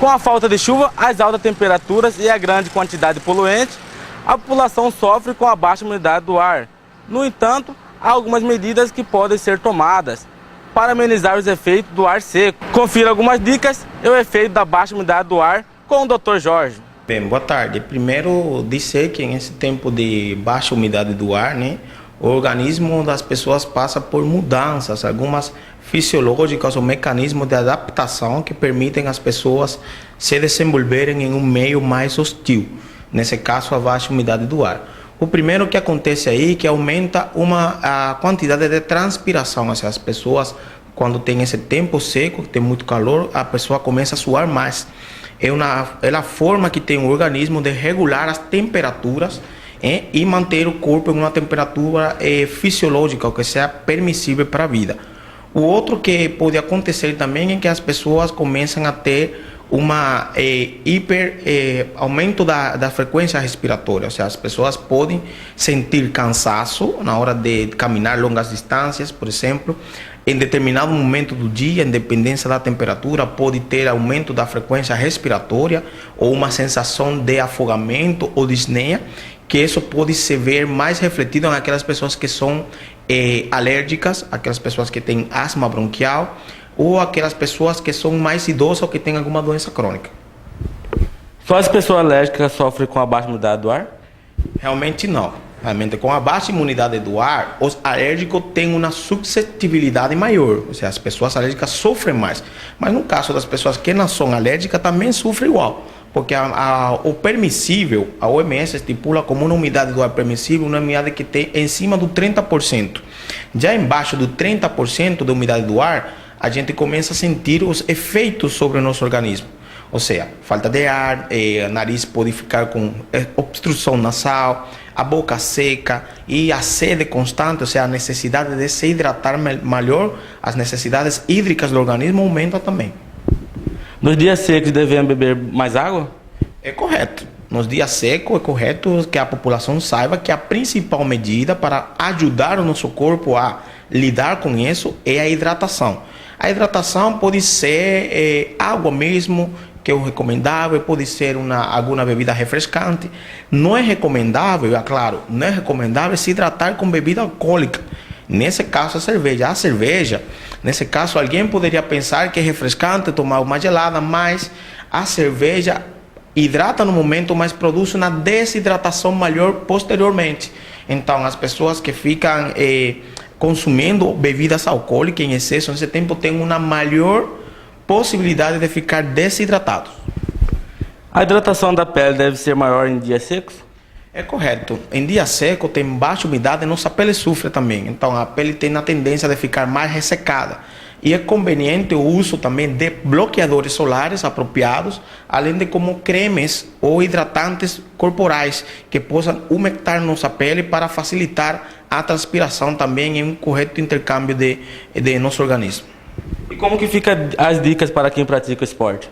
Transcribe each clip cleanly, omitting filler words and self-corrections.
Com a falta de chuva, as altas temperaturas e a grande quantidade de poluentes, a população sofre com a baixa umidade do ar. No entanto, há algumas medidas que podem ser tomadas para amenizar os efeitos do ar seco. Confira algumas dicas e o efeito da baixa umidade do ar com o Dr. Jorge. Bem, boa tarde. Primeiro, dizer que nesse tempo de baixa umidade do ar, o organismo das pessoas passa por mudanças, algumas fisiológicas ou mecanismos de adaptação que permitem às pessoas se desenvolverem em um meio mais hostil. Nesse caso, a baixa umidade do ar. O primeiro que acontece aí é que aumenta a quantidade de transpiração, ou seja, as pessoas, quando tem esse tempo seco, que tem muito calor, a pessoa começa a suar mais. É a forma que tem o organismo de regular as temperaturas e manter o corpo em uma temperatura fisiológica, que seja permissível para a vida. O outro que pode acontecer também é que as pessoas começam a ter aumento da frequência respiratória, ou seja, as pessoas podem sentir cansaço na hora de caminhar longas distâncias, por exemplo. Em determinado momento do dia, em dependência da temperatura, pode ter aumento da frequência respiratória ou uma sensação de afogamento ou disneia, que isso pode se ver mais refletido naquelas pessoas que são alérgicas, aquelas pessoas que têm asma bronquial, ou aquelas pessoas que são mais idosas ou que têm alguma doença crônica. Só as pessoas alérgicas sofrem com a baixa imunidade do ar? Realmente não. Realmente, com a baixa imunidade do ar, os alérgicos têm uma suscetibilidade maior. Ou seja, as pessoas alérgicas sofrem mais. Mas no caso das pessoas que não são alérgicas, também sofrem igual. Porque o permissível, a OMS estipula como uma umidade do ar permissível, uma umidade que tem em cima do 30%. Já embaixo do 30% da umidade do ar, a gente começa a sentir os efeitos sobre o nosso organismo. Ou seja, falta de ar, o nariz pode ficar com obstrução nasal, a boca seca e a sede constante, ou seja, a necessidade de se hidratar melhor, as necessidades hídricas do organismo aumentam também. Nos dias secos devemos beber mais água? É correto. Nos dias secos é correto que a população saiba que a principal medida para ajudar o nosso corpo a lidar com isso é a hidratação. A hidratação pode ser água mesmo, que é o recomendável, pode ser alguma bebida refrescante. Não é recomendável, é claro, não é recomendável se hidratar com bebida alcoólica. Nesse caso, a cerveja, nesse caso, alguém poderia pensar que é refrescante tomar uma gelada, mas a cerveja hidrata no momento, mas produz uma desidratação maior posteriormente. Então, as pessoas que ficam consumindo bebidas alcoólicas em excesso, nesse tempo, têm uma maior possibilidade de ficar desidratados. A hidratação da pele deve ser maior em dias secos? É correto. Em dia seco, tem baixa umidade, nossa pele sofre também. Então, a pele tem a tendência de ficar mais ressecada. E é conveniente o uso também de bloqueadores solares apropriados, além de como cremes ou hidratantes corporais que possam umectar nossa pele para facilitar a transpiração também em um correto intercâmbio de nosso organismo. E como que ficam as dicas para quem pratica esporte?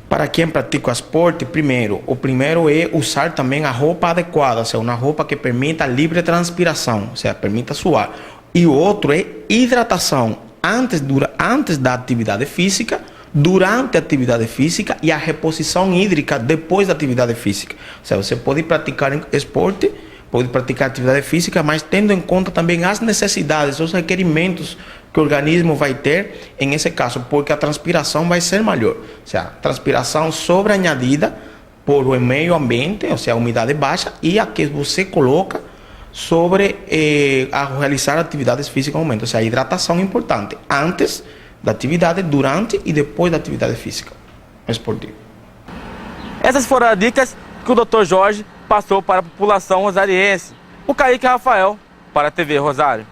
Para quem pratica esporte, o primeiro é usar também a roupa adequada, ou seja, uma roupa que permita livre transpiração, ou seja, permita suar. E o outro é hidratação antes da atividade física, durante a atividade física e a reposição hídrica depois da atividade física. Ou seja, você pode praticar esporte, pode praticar atividade física, mas tendo em conta também as necessidades, os requerimentos que o organismo vai ter em esse caso, porque a transpiração vai ser maior. Ou seja, transpiração sobreañadida por o meio ambiente, ou seja, a umidade baixa, e a que você coloca sobre a realizar atividades físicas aumenta. Ou seja, a hidratação é importante antes da atividade, durante e depois da atividade física esportiva. Essas foram as dicas que o Dr. Jorge passou para a população rosariense. O Kaique Rafael, para a TV Rosário.